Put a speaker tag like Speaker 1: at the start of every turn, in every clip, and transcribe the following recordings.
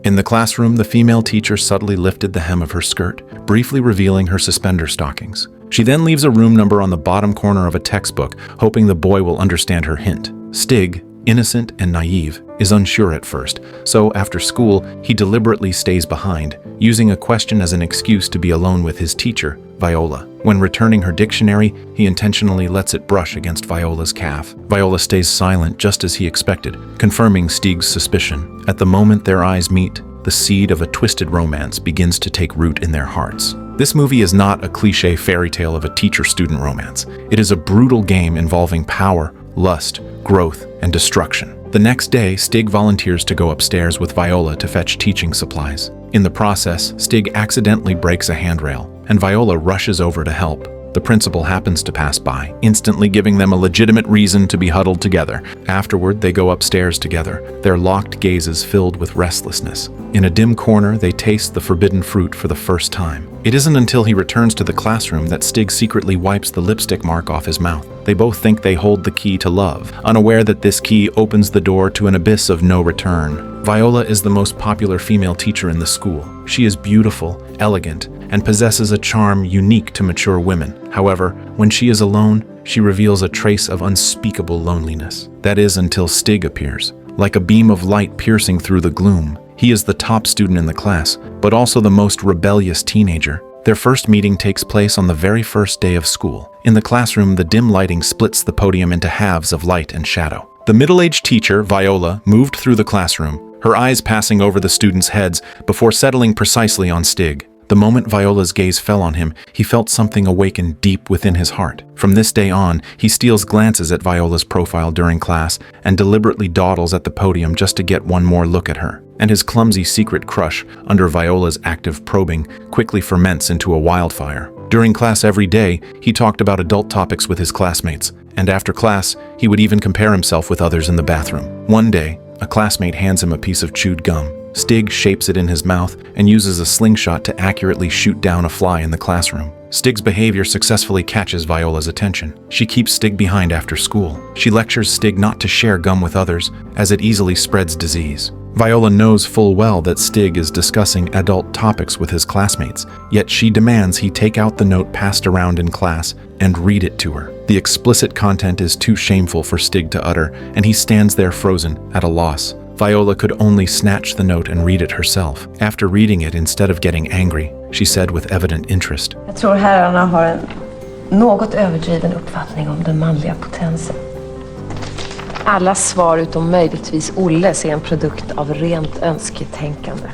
Speaker 1: In the classroom, the female teacher subtly lifted the hem of her skirt, briefly revealing her suspender stockings. She then leaves a room number on the bottom corner of a textbook, hoping the boy will understand her hint. Stig, innocent and naive, is unsure at first, so after school, he deliberately stays behind, using a question as an excuse to be alone with his teacher, Viola. When returning her dictionary, he intentionally lets it brush against Viola's calf. Viola stays silent just as he expected, confirming Stig's suspicion. At the moment their eyes meet, the seed of a twisted romance begins to take root in their hearts. This movie is not a cliché fairy tale of a teacher-student romance. It is a brutal game involving power, lust, growth, and destruction. The next day, Stig volunteers to go upstairs with Viola to fetch teaching supplies. In the process, Stig accidentally breaks a handrail, and Viola rushes over to help. The principal happens to pass by, instantly giving them a legitimate reason to be huddled together. Afterward, they go upstairs together, their locked gazes filled with restlessness. In a dim corner, they taste the forbidden fruit for the first time. It isn't until he returns to the classroom that Stig secretly wipes the lipstick mark off his mouth. They both think they hold the key to love, unaware that this key opens the door to an abyss of no return. Viola is the most popular female teacher in the school. She is beautiful, elegant, and possesses a charm unique to mature women. However, when she is alone, she reveals a trace of unspeakable loneliness. That is until Stig appears, like a beam of light piercing through the gloom. He is the top student in the class, but also the most rebellious teenager. Their first meeting takes place on the very first day of school. In the classroom, the dim lighting splits the podium into halves of light and shadow. The middle-aged teacher, Viola, moved through the classroom, her eyes passing over the students' heads before settling precisely on Stig. The moment Viola's gaze fell on him, he felt something awaken deep within his heart. From this day on, he steals glances at Viola's profile during class and deliberately dawdles at the podium just to get one more look at her. And his clumsy secret crush, under Viola's active probing, quickly ferments into a wildfire. During class every day, he talked about adult topics with his classmates, and after class, he would even compare himself with others in the bathroom. One day, a classmate hands him a piece of chewed gum. Stig shapes it in his mouth and uses a slingshot to accurately shoot down a fly in the classroom. Stig's behavior successfully catches Viola's attention. She keeps Stig behind after school. She lectures Stig not to share gum with others, as it easily spreads disease. Viola knows full well that Stig is discussing adult topics with his classmates, yet she demands he take out the note passed around in class and read it to her. The explicit content is too shameful for Stig to utter, and he stands there frozen, at a loss. Viola could only snatch the note and read it herself. After reading it, instead of getting angry, she said with evident interest,
Speaker 2: Jag tror herrarna har en något överdriven uppfattning om den manliga potensen. Alla svar utom möjligtvis Olles är en produkt av rent önsketänkande.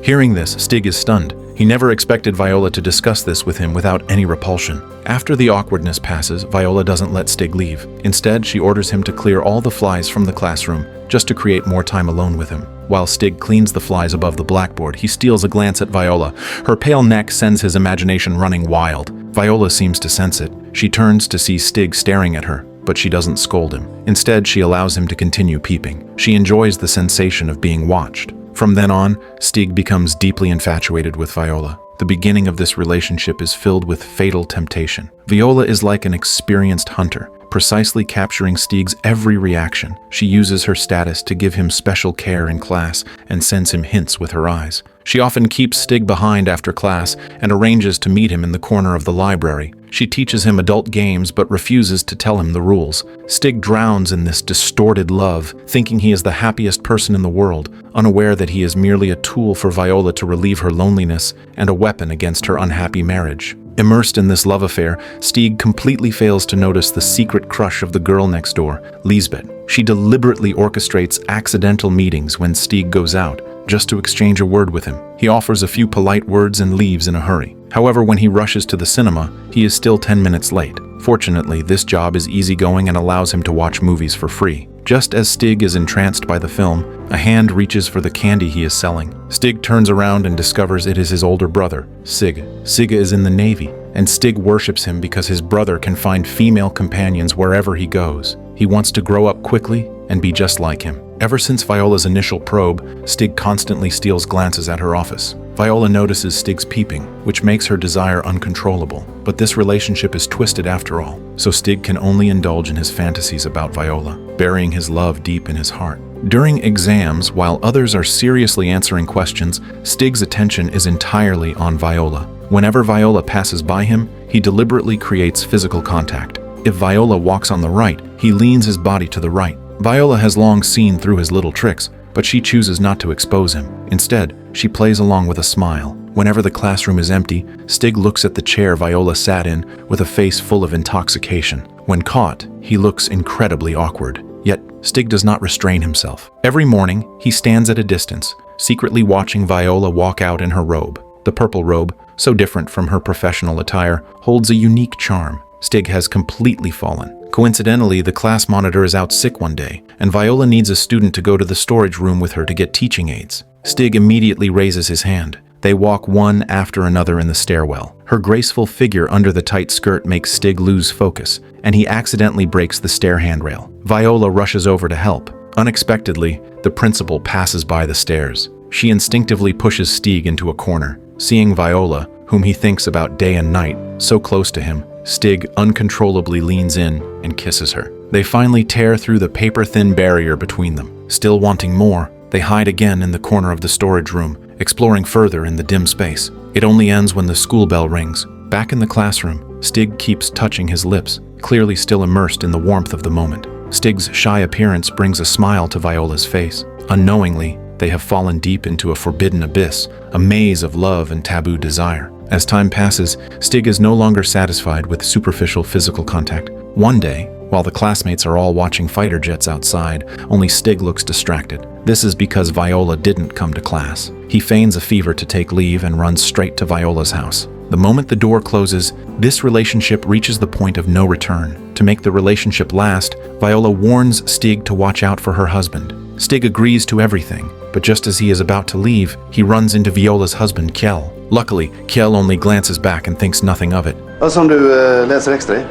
Speaker 1: Hearing this, Stig is stunned. He never expected Viola to discuss this with him without any repulsion. After the awkwardness passes, Viola doesn't let Stig leave. Instead, she orders him to clear all the flies from the classroom, just to create more time alone with him. While Stig cleans the flies above the blackboard, he steals a glance at Viola. Her pale neck sends his imagination running wild. Viola seems to sense it. She turns to see Stig staring at her, but she doesn't scold him. Instead, she allows him to continue peeping. She enjoys the sensation of being watched. From then on, Stig becomes deeply infatuated with Viola. The beginning of this relationship is filled with fatal temptation. Viola is like an experienced hunter, precisely capturing Stig's every reaction. She uses her status to give him special care in class and sends him hints with her eyes. She often keeps Stig behind after class and arranges to meet him in the corner of the library. She teaches him adult games but refuses to tell him the rules. Stig drowns in this distorted love, thinking he is the happiest person in the world, unaware that he is merely a tool for Viola to relieve her loneliness and a weapon against her unhappy marriage. Immersed in this love affair, Stig completely fails to notice the secret crush of the girl next door, Lisbeth. She deliberately orchestrates accidental meetings when Stig goes out, just to exchange a word with him. He offers a few polite words and leaves in a hurry. However, when he rushes to the cinema, he is still 10 minutes late. Fortunately, this job is easygoing and allows him to watch movies for free. Just as Stig is entranced by the film, a hand reaches for the candy he is selling. Stig turns around and discovers it is his older brother, Sig. Sig is in the Navy, and Stig worships him because his brother can find female companions wherever he goes. He wants to grow up quickly and be just like him. Ever since Viola's initial probe, Stig constantly steals glances at her office. Viola notices Stig's peeping, which makes her desire uncontrollable. But this relationship is twisted after all, so Stig can only indulge in his fantasies about Viola, burying his love deep in his heart. During exams, while others are seriously answering questions, Stig's attention is entirely on Viola. Whenever Viola passes by him, he deliberately creates physical contact. If Viola walks on the right, he leans his body to the right. Viola has long seen through his little tricks, but she chooses not to expose him. Instead, she plays along with a smile. Whenever the classroom is empty, Stig looks at the chair Viola sat in with a face full of intoxication. When caught, he looks incredibly awkward. Yet, Stig does not restrain himself. Every morning, he stands at a distance, secretly watching Viola walk out in her robe. The purple robe, so different from her professional attire, holds a unique charm. Stig has completely fallen. Coincidentally, the class monitor is out sick one day, and Viola needs a student to go to the storage room with her to get teaching aids. Stig immediately raises his hand. They walk one after another in the stairwell. Her graceful figure under the tight skirt makes Stig lose focus, and he accidentally breaks the stair handrail. Viola rushes over to help. Unexpectedly, the principal passes by the stairs. She instinctively pushes Stig into a corner. Seeing Viola, whom he thinks about day and night, so close to him, Stig uncontrollably leans in and kisses her. They finally tear through the paper-thin barrier between them. Still wanting more, they hide again in the corner of the storage room, exploring further in the dim space. It only ends when the school bell rings. Back in the classroom, Stig keeps touching his lips, clearly still immersed in the warmth of the moment. Stig's shy appearance brings a smile to Viola's face. Unknowingly, they have fallen deep into a forbidden abyss, a maze of love and taboo desire. As time passes, Stig is no longer satisfied with superficial physical contact. One day, while the classmates are all watching fighter jets outside, only Stig looks distracted. This is because Viola didn't come to class. He feigns a fever to take leave and runs straight to Viola's house. The moment the door closes, this relationship reaches the point of no return. To make the relationship last, Viola warns Stig to watch out for her husband. Stig agrees to everything, but just as he is about to leave, he runs into Viola's husband, Kjell. Luckily, Kjell only glances back and thinks nothing of it.
Speaker 3: Vad som du läser extra i?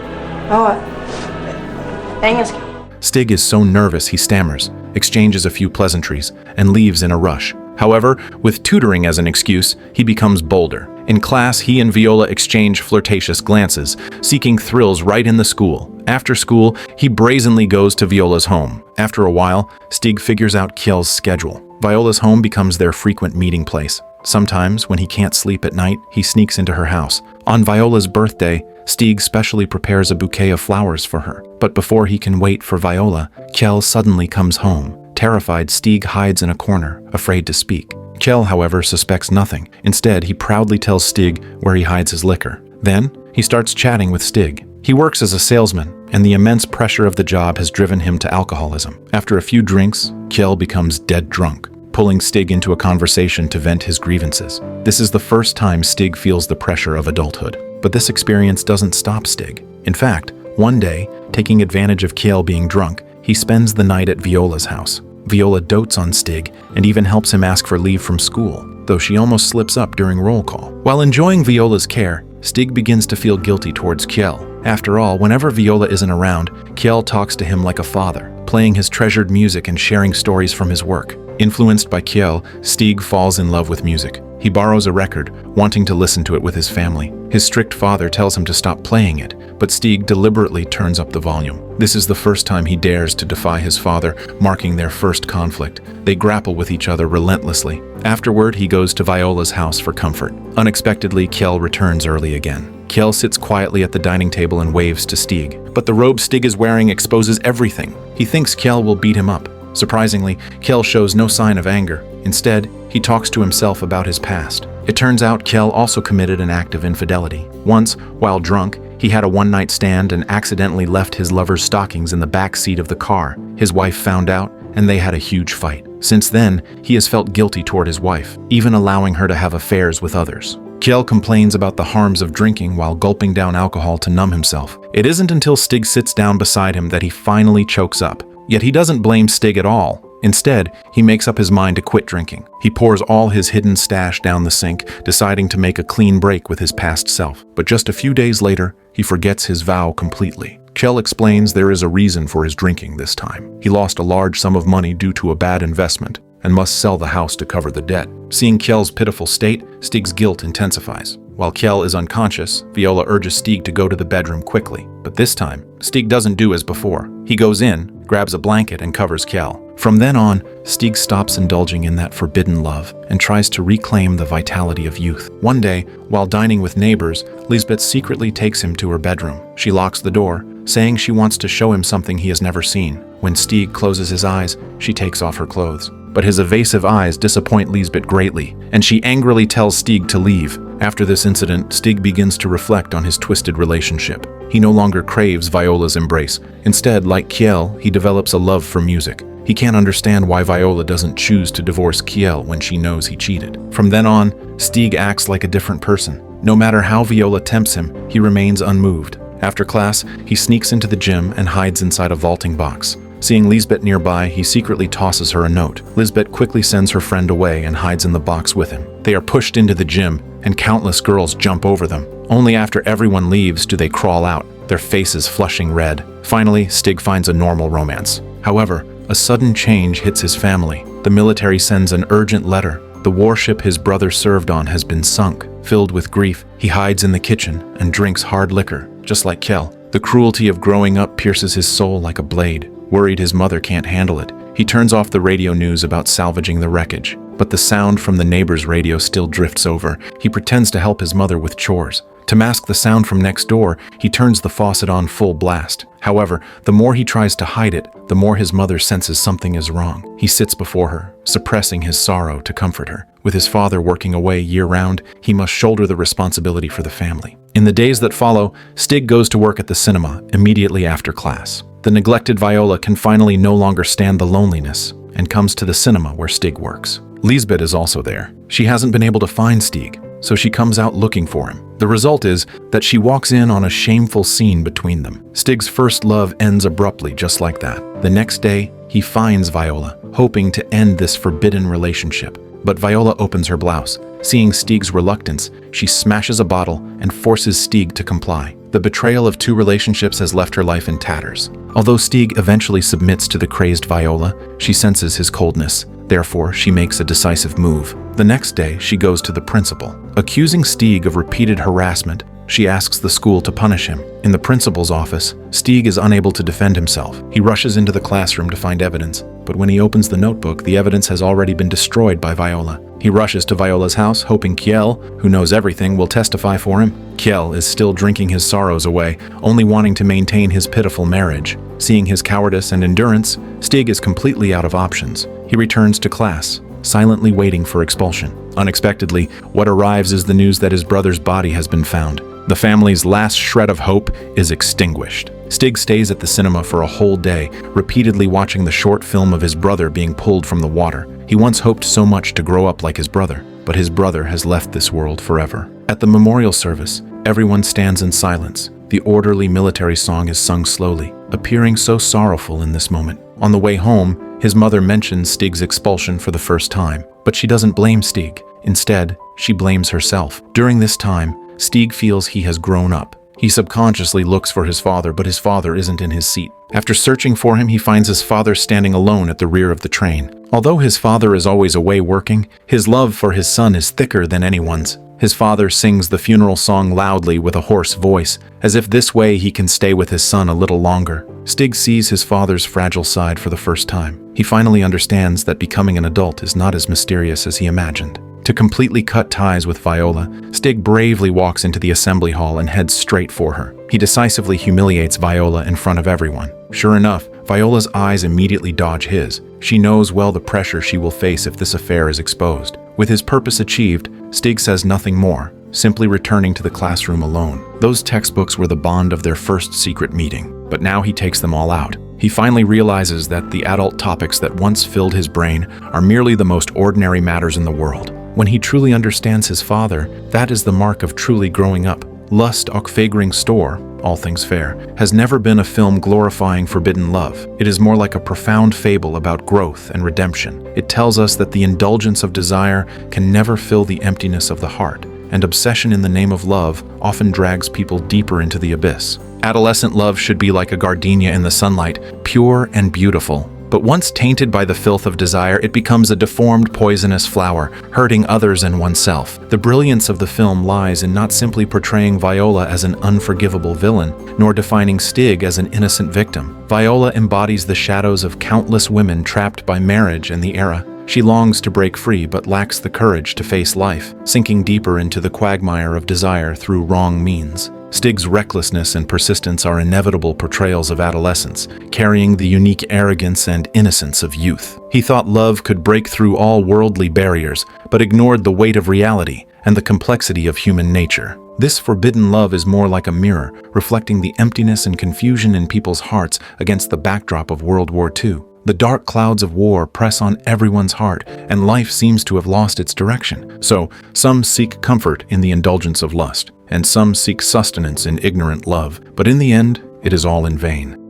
Speaker 2: Ja, engelska.
Speaker 1: Stig is so nervous he stammers, exchanges a few pleasantries, and leaves in a rush. However, with tutoring as an excuse, he becomes bolder. In class, he and Viola exchange flirtatious glances, seeking thrills right in the school. After school, he brazenly goes to Viola's home. After a while, Stig figures out Kjell's schedule. Viola's home becomes their frequent meeting place. Sometimes, when he can't sleep at night, he sneaks into her house. On Viola's birthday, Stig specially prepares a bouquet of flowers for her. But before he can wait for Viola, Kjell suddenly comes home. Terrified, Stig hides in a corner, afraid to speak. Kjell, however, suspects nothing. Instead, he proudly tells Stig where he hides his liquor. Then, he starts chatting with Stig. He works as a salesman, and the immense pressure of the job has driven him to alcoholism. After a few drinks, Kjell becomes dead drunk, pulling Stig into a conversation to vent his grievances. This is the first time Stig feels the pressure of adulthood. But this experience doesn't stop Stig. In fact, one day, taking advantage of Kjell being drunk, he spends the night at Viola's house. Viola dotes on Stig and even helps him ask for leave from school, though she almost slips up during roll call. While enjoying Viola's care, Stig begins to feel guilty towards Kjell. After all, whenever Viola isn't around, Kjell talks to him like a father, playing his treasured music and sharing stories from his work. Influenced by Kjell, Stig falls in love with music. He borrows a record, wanting to listen to it with his family. His strict father tells him to stop playing it, but Stig deliberately turns up the volume. This is the first time he dares to defy his father, marking their first conflict. They grapple with each other relentlessly. Afterward, he goes to Viola's house for comfort. Unexpectedly, Kjell returns early again. Kjell sits quietly at the dining table and waves to Stig, but the robe Stig is wearing exposes everything. He thinks Kjell will beat him up. Surprisingly, Kjell shows no sign of anger. Instead, he talks to himself about his past. It turns out Kjell also committed an act of infidelity. Once, while drunk, he had a one-night stand and accidentally left his lover's stockings in the back seat of the car. His wife found out, and they had a huge fight. Since then, he has felt guilty toward his wife, even allowing her to have affairs with others. Kjell complains about the harms of drinking while gulping down alcohol to numb himself. It isn't until Stig sits down beside him that he finally chokes up. Yet he doesn't blame Stig at all. Instead, he makes up his mind to quit drinking. He pours all his hidden stash down the sink, deciding to make a clean break with his past self. But just a few days later, he forgets his vow completely. Kjell explains there is a reason for his drinking this time. He lost a large sum of money due to a bad investment and must sell the house to cover the debt. Seeing Kjell's pitiful state, Stig's guilt intensifies. While Kjell is unconscious, Viola urges Stig to go to the bedroom quickly. But this time, Stig doesn't do as before. He goes in, grabs a blanket, and covers Kjell. From then on, Stig stops indulging in that forbidden love and tries to reclaim the vitality of youth. One day, while dining with neighbors, Lisbeth secretly takes him to her bedroom. She locks the door, saying she wants to show him something he has never seen. When Stig closes his eyes, she takes off her clothes. But his evasive eyes disappoint Lisbeth greatly, and she angrily tells Stig to leave. After this incident, Stig begins to reflect on his twisted relationship. He no longer craves Viola's embrace. Instead, like Kiel, he develops a love for music. He can't understand why Viola doesn't choose to divorce Kiel when she knows he cheated. From then on, Stig acts like a different person. No matter how Viola tempts him, he remains unmoved. After class, he sneaks into the gym and hides inside a vaulting box. Seeing Lisbeth nearby, he secretly tosses her a note. Lisbeth quickly sends her friend away and hides in the box with him. They are pushed into the gym, and countless girls jump over them. Only after everyone leaves do they crawl out, their faces flushing red. Finally, Stig finds a normal romance. However, a sudden change hits his family. The military sends an urgent letter. The warship his brother served on has been sunk. Filled with grief, he hides in the kitchen and drinks hard liquor, just like Kel. The cruelty of growing up pierces his soul like a blade. Worried his mother can't handle it, he turns off the radio news about salvaging the wreckage. But the sound from the neighbor's radio still drifts over. He pretends to help his mother with chores. To mask the sound from next door, he turns the faucet on full blast. However, the more he tries to hide it, the more his mother senses something is wrong. He sits before her, suppressing his sorrow to comfort her. With his father working away year-round, he must shoulder the responsibility for the family. In the days that follow, Stig goes to work at the cinema immediately after class. The neglected Viola can finally no longer stand the loneliness and comes to the cinema where Stig works. Lisbeth is also there. She hasn't been able to find Stig, so she comes out looking for him. The result is that she walks in on a shameful scene between them. Stig's first love ends abruptly just like that. The next day, he finds Viola, hoping to end this forbidden relationship. But Viola opens her blouse. Seeing Stig's reluctance, she smashes a bottle and forces Stig to comply. The betrayal of two relationships has left her life in tatters. Although Stig eventually submits to the crazed Viola, she senses his coldness. Therefore, she makes a decisive move. The next day, she goes to the principal. Accusing Stig of repeated harassment, she asks the school to punish him. In the principal's office, Stig is unable to defend himself. He rushes into the classroom to find evidence, but when he opens the notebook, the evidence has already been destroyed by Viola. He rushes to Viola's house, hoping Kiel, who knows everything, will testify for him. Kiel is still drinking his sorrows away, only wanting to maintain his pitiful marriage. Seeing his cowardice and endurance, Stig is completely out of options. He returns to class, silently waiting for expulsion. Unexpectedly, what arrives is the news that his brother's body has been found. The family's last shred of hope is extinguished. Stig stays at the cinema for a whole day, repeatedly watching the short film of his brother being pulled from the water. He once hoped so much to grow up like his brother, but his brother has left this world forever. At the memorial service, everyone stands in silence. The orderly military song is sung slowly, appearing so sorrowful in this moment. On the way home, his mother mentions Stig's expulsion for the first time, but she doesn't blame Stig. Instead, she blames herself. During this time, Stig feels he has grown up. He subconsciously looks for his father, but his father isn't in his seat. After searching for him, he finds his father standing alone at the rear of the train. Although his father is always away working, his love for his son is thicker than anyone's. His father sings the funeral song loudly with a hoarse voice, as if this way he can stay with his son a little longer. Stig sees his father's fragile side for the first time. He finally understands that becoming an adult is not as mysterious as he imagined. To completely cut ties with Viola, Stig bravely walks into the assembly hall and heads straight for her. He decisively humiliates Viola in front of everyone. Sure enough, Viola's eyes immediately dodge his. She knows well the pressure she will face if this affair is exposed. With his purpose achieved, Stig says nothing more, simply returning to the classroom alone. Those textbooks were the bond of their first secret meeting, but now he takes them all out. He finally realizes that the adult topics that once filled his brain are merely the most ordinary matters in the world. When he truly understands his father, that is the mark of truly growing up. Lust och fagring store, All Things Fair, has never been a film glorifying forbidden love. It is more like a profound fable about growth and redemption. It tells us that the indulgence of desire can never fill the emptiness of the heart, and obsession in the name of love often drags people deeper into the abyss. Adolescent love should be like a gardenia in the sunlight, pure and beautiful. But once tainted by the filth of desire, it becomes a deformed, poisonous flower, hurting others and oneself. The brilliance of the film lies in not simply portraying Viola as an unforgivable villain, nor defining Stig as an innocent victim. Viola embodies the shadows of countless women trapped by marriage and the era. She longs to break free but lacks the courage to face life, sinking deeper into the quagmire of desire through wrong means. Stig's recklessness and persistence are inevitable portrayals of adolescence, carrying the unique arrogance and innocence of youth. He thought love could break through all worldly barriers, but ignored the weight of reality and the complexity of human nature. This forbidden love is more like a mirror, reflecting the emptiness and confusion in people's hearts against the backdrop of World War II. The dark clouds of war press on everyone's heart, and life seems to have lost its direction. So, some seek comfort in the indulgence of lust, and some seek sustenance in ignorant love. But in the end, it is all in vain.